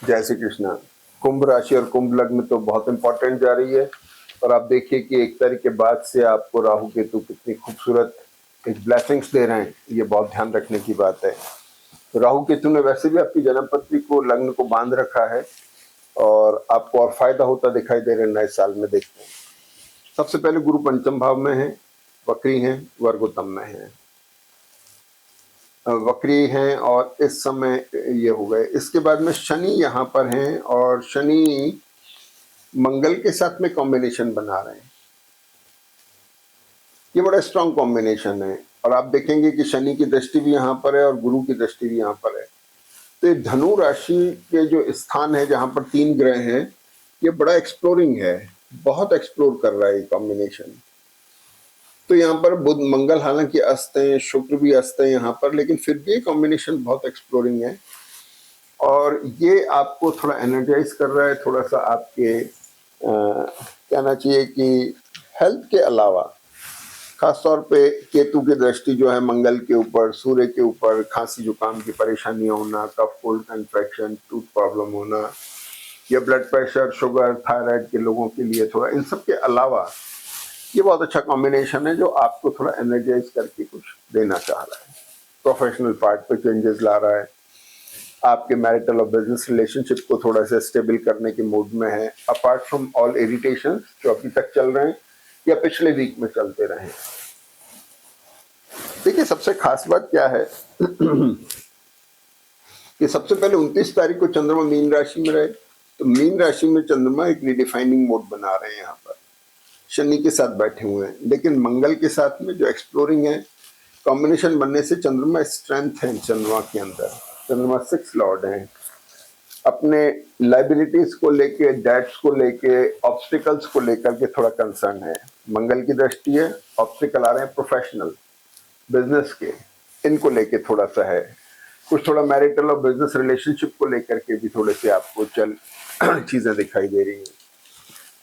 जय श्री कृष्णा। कुंभ राशि और कुंभ लग्न तो बहुत इंपॉर्टेंट जा रही है। और आप देखिए कि 1 तारीख के बाद से आपको राहु केतु कितनी खूबसूरत एक ब्लेसिंग्स दे रहे हैं, ये बहुत ध्यान रखने की बात है। तो राहु केतु ने वैसे भी आपकी जन्म पत्री को, लग्न को बांध रखा है और आपको और फायदा होता दिखाई दे रहा है नए साल में। देखते हैं, सबसे पहले गुरु पंचम भाव में है, वक्री हैं, वर्गोत्तम में है, वक्री हैं और इस समय ये हो गए। इसके बाद में शनि यहाँ पर हैं और शनि मंगल के साथ में कॉम्बिनेशन बना रहे हैं। ये बड़ा स्ट्रांग कॉम्बिनेशन है और आप देखेंगे कि शनि की दृष्टि भी यहाँ पर है और गुरु की दृष्टि भी यहाँ पर है। तो ये धनु राशि के जो स्थान है जहाँ पर 3 ग्रह हैं, ये बड़ा एक्सप्लोरिंग है, बहुत एक्सप्लोर कर रहा है ये कॉम्बिनेशन। तो यहाँ पर बुध मंगल हालांकि अस्त है, शुक्र भी अस्त है यहाँ पर, लेकिन फिर भी ये कॉम्बिनेशन बहुत एक्सप्लोरिंग है और ये आपको थोड़ा एनर्जाइज कर रहा है। थोड़ा सा आपके कहना चाहिए कि हेल्थ के अलावा खासतौर पे केतु की दृष्टि जो है मंगल के ऊपर, सूर्य के ऊपर, खांसी जुकाम की परेशानियां होना, कफ कोल्ड का इन्फेक्शन, टूथ प्रॉब्लम होना या ब्लड प्रेशर, शुगर, थायराइड के लोगों के लिए थोड़ा, इन सब के अलावा ये बहुत अच्छा कॉम्बिनेशन है जो आपको थोड़ा एनर्जाइज करके कुछ देना चाह रहा है। प्रोफेशनल पार्ट पे चेंजेस ला रहा है, आपके मैरिटल और बिजनेस रिलेशनशिप को थोड़ा सा स्टेबल करने के मूड में है, अपार्ट फ्रॉम ऑल इरिटेशन जो अभी तक चल रहे हैं या पिछले वीक में चलते रहे। देखिए, सबसे खास बात क्या है कि सबसे पहले 29 तारीख को चंद्रमा मीन राशि में रहे, तो मीन राशि में चंद्रमा एक रिडिफाइनिंग मोड बना रहे हैं, यहाँ पर शनि के साथ बैठे हुए हैं, लेकिन मंगल के साथ में जो एक्सप्लोरिंग है, कॉम्बिनेशन बनने से चंद्रमा स्ट्रेंथ है चंद्रमा के अंदर। चंद्रमा 6 लॉर्ड है, अपने लाइबिलिटीज को लेके, डेट्स को लेके, ऑब्स्टिकल्स को लेकर के थोड़ा कंसर्न है। मंगल की दृष्टि है, ऑब्स्टिकल आ रहे हैं प्रोफेशनल बिजनेस के, इनको लेके थोड़ा सा है। कुछ थोड़ा मैरिटल और बिजनेस रिलेशनशिप को लेकर के भी थोड़े से आपको चीजें दिखाई दे रही हैं।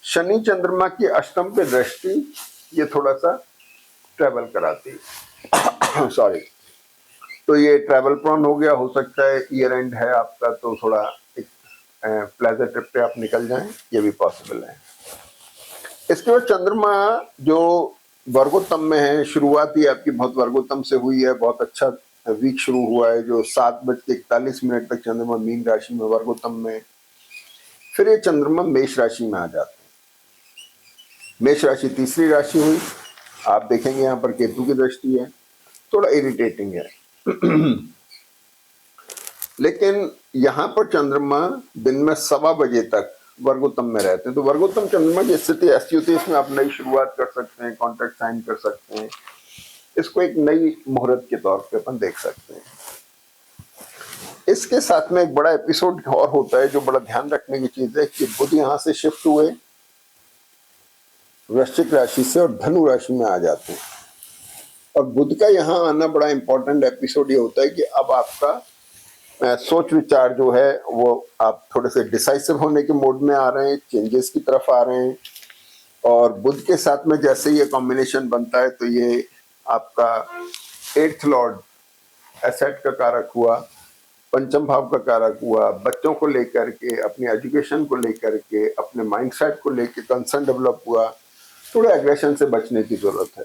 शनि चंद्रमा की अष्टम पे दृष्टि ये थोड़ा सा ट्रेवल कराती है सॉरी, तो ये ट्रैवल प्रोन हो गया। हो सकता है ईयर एंड है आपका, तो थोड़ा एक प्लेजर ट्रिप पे आप निकल जाएं, ये भी पॉसिबल है। इसके बाद चंद्रमा जो वर्गोत्तम में है, शुरुआत ही आपकी बहुत वर्गोत्तम से हुई है, बहुत अच्छा वीक शुरू हुआ है जो 7:41 तक चंद्रमा मीन राशि में वर्गोत्तम में, फिर ये चंद्रमा मेष राशि में आ जाते हैं। मेष राशि तीसरी राशि हुई, आप देखेंगे यहाँ पर केतु की दृष्टि है, थोड़ा इरिटेटिंग है लेकिन यहाँ पर चंद्रमा दिन में 1:15 तक वर्गोत्तम में रहते हैं, तो वर्गोत्तम चंद्रमा की स्थिति ऐसी होती है, इसमें आप नई शुरुआत कर सकते हैं, कॉन्ट्रैक्ट साइन कर सकते हैं, इसको एक नई मुहूर्त के तौर पे अपन देख सकते हैं। इसके साथ में एक बड़ा एपिसोड और होता है जो बड़ा ध्यान रखने की चीज है कि बुध यहाँ से शिफ्ट हुए वृश्चिक राशि से और धनु राशि में आ जाते हैं। और बुध का यहाँ आना बड़ा इंपॉर्टेंट एपिसोड ये होता है कि अब आपका सोच विचार जो है वो आप थोड़े से डिसाइसिव होने के मोड में आ रहे हैं, चेंजेस की तरफ आ रहे हैं। और बुध के साथ में जैसे ये कॉम्बिनेशन बनता है तो ये आपका 8th लॉर्ड एसेट का कारक हुआ, पंचम भाव का कारक हुआ, बच्चों को लेकर के, अपनी एजुकेशन को लेकर के, अपने माइंडसेट को लेकर कंसर्न डेवलप हुआ। थोड़े एग्रेशन से बचने की जरूरत है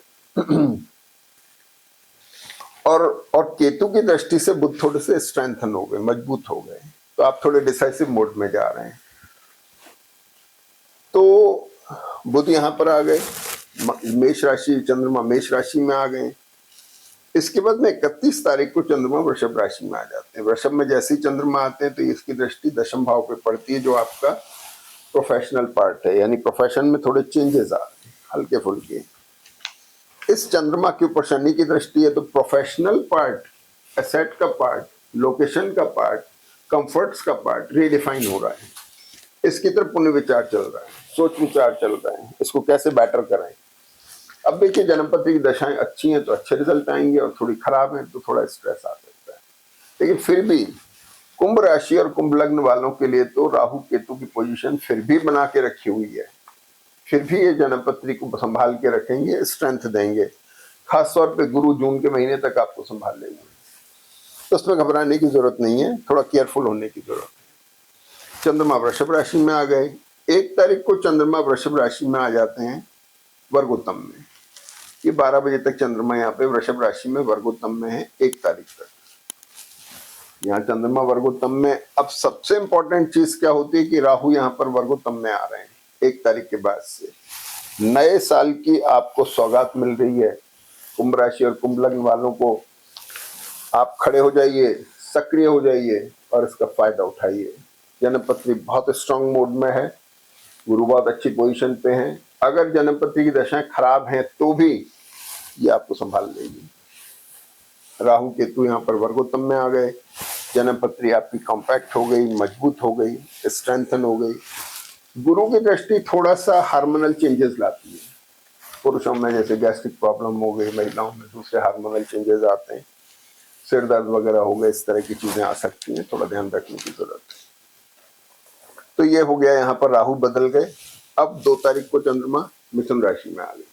और केतु की दृष्टि से बुध थोड़े से स्ट्रेंथन हो गए, मजबूत हो गए, तो आप थोड़े डिसाइसिव मोड में जा रहे हैं। तो बुध यहाँ पर आ गए, मेष राशि, चंद्रमा मेष राशि में आ गए। इसके बाद में 31 तारीख को चंद्रमा वृषभ राशि में आ जाते हैं। वृषभ में जैसे ही चंद्रमा आते हैं तो इसकी दृष्टि दशम भाव पे पड़ती है, जो आपका प्रोफेशनल पार्ट है, यानी प्रोफेशन में थोड़े चेंजेस आ रहे हैं हल्के फुल्के। इस चंद्रमा के ऊपर शनि की दृष्टि है, तो प्रोफेशनल पार्ट, एसेट का पार्ट, लोकेशन का पार्ट, कंफर्ट्स का पार्ट रिडिफाइन हो रहा है। इसकी तरफ पुण्य विचार चल रहा है, सोच विचार चल रहा है, इसको कैसे बेटर करें। अब देखिए, जन्मपति की दशाएं अच्छी हैं तो अच्छे रिजल्ट आएंगे और थोड़ी खराब हैं तो थोड़ा स्ट्रेस आ सकता है। लेकिन फिर भी कुंभ राशि और कुंभ लग्न वालों के लिए तो राहु केतु की पोजीशन फिर भी बना के रखी हुई है, फिर भी ये जन्मपत्री को संभाल के रखेंगे, स्ट्रेंथ देंगे। खासतौर पे गुरु जून के महीने तक आपको संभाल लेंगे, तो उसमें घबराने की जरूरत नहीं है, थोड़ा केयरफुल होने की जरूरत है। चंद्रमा वृषभ राशि में आ गए। 1 तारीख को चंद्रमा वृषभ राशि में आ जाते हैं वर्गोत्तम में। ये 12 बजे तक चंद्रमा यहाँ पे वृषभ राशि में वर्गोत्तम में है 1 तारीख तक। यहाँ चंद्रमा वर्गोत्तम में। अब सबसे इंपॉर्टेंट चीज क्या होती है कि राहु यहाँ पर वर्गोत्तम में आ रहे हैं 1 तारीख के बाद से। नए साल की आपको सौगात मिल रही है। कुंभ राशि और कुंभ लग्न वालों को आप खड़े हो जाइए, सक्रिय हो जाइए और इसका फायदा उठाइए। जन्मपत्री बहुत स्ट्रांग मोड में है, गुरु बहुत अच्छी पोजीशन पे हैं। अगर जन्मपत्री की दशाएं खराब हैं तो भी ये आपको संभाल लेगी। राहु केतु यहाँ पर वर्गोत्तम में आ गए। जन्मपत्री आपकी कॉम्पैक्ट हो गई, मजबूत हो गई, स्ट्रेंथन हो गई। गुरु की दृष्टि थोड़ा सा हार्मोनल चेंजेस लाती है। पुरुषों में जैसे गैस्ट्रिक प्रॉब्लम हो गई, महिलाओं में दूसरे हार्मोनल चेंजेस आते हैं, सिर दर्द वगैरह हो गए, इस तरह की चीजें आ सकती हैं, थोड़ा ध्यान रखने की जरूरत है। तो ये हो गया, यहाँ पर राहु बदल गए। अब 2 तारीख को चंद्रमा मिथुन राशि में आ गए।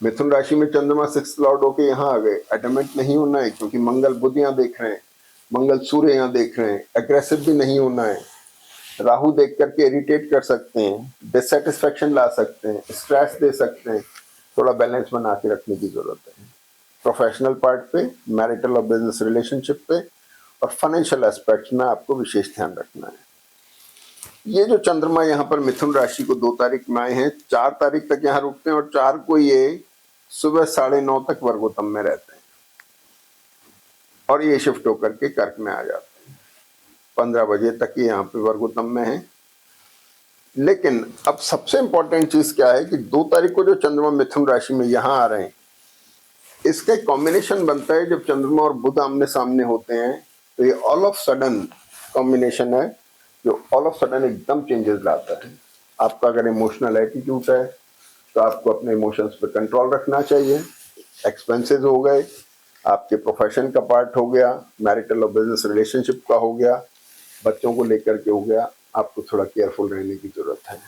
मिथुन राशि में चंद्रमा 6 लॉर्ड होके यहाँ आ गए। एडमेंट नहीं होना है क्योंकि मंगल बुध यहाँ देख रहे हैं, मंगल सूर्य यहाँ देख रहे हैं। एग्रेसिव भी नहीं होना है। राहु देख करके इरिटेट कर सकते हैं, डिससेटिस्फेक्शन ला सकते हैं, स्ट्रेस दे सकते हैं। थोड़ा बैलेंस बना के रखने की जरूरत है। प्रोफेशनल पार्ट पे, मैरिटल और बिजनेस रिलेशनशिप पे और फाइनेंशियल एस्पेक्ट्स में आपको विशेष ध्यान रखना है। ये जो चंद्रमा यहाँ पर मिथुन राशि को 2 तारीख में आए हैं, 4 तारीख तक यहाँ रुकते हैं और 4 को ये सुबह 9:30 तक वर्गोत्तम में रहते हैं और ये शिफ्ट होकर के कर्क में आ जाते हैं। 15 बजे तक ये यहाँ पे वर्गोत्तम में है। लेकिन अब सबसे इंपॉर्टेंट चीज क्या है कि 2 तारीख को जो चंद्रमा मिथुन राशि में यहाँ आ रहे हैं, इसका कॉम्बिनेशन बनता है जब चंद्रमा और बुध आमने सामने होते हैं तो ये ऑल ऑफ सडन कॉम्बिनेशन है जो ऑल ऑफ सडन एकदम चेंजेस लाता है। आपका अगर इमोशनल एटीट्यूड है तो आपको अपने इमोशंस पे कंट्रोल रखना चाहिए। एक्सपेंसेस हो गए, आपके प्रोफेशन का पार्ट हो गया, मैरिटल और बिजनेस रिलेशनशिप का हो गया, बच्चों को लेकर के हो गया, आपको थोड़ा केयरफुल रहने की जरूरत है।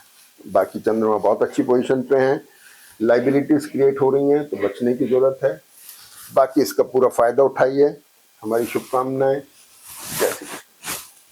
बाकी चंद्रमा बहुत अच्छी पोजीशन पे हैं, लाइबिलिटीज क्रिएट हो रही हैं तो बचने की जरूरत है। बाकी इसका पूरा फायदा उठाइए। हमारी शुभकामनाएं।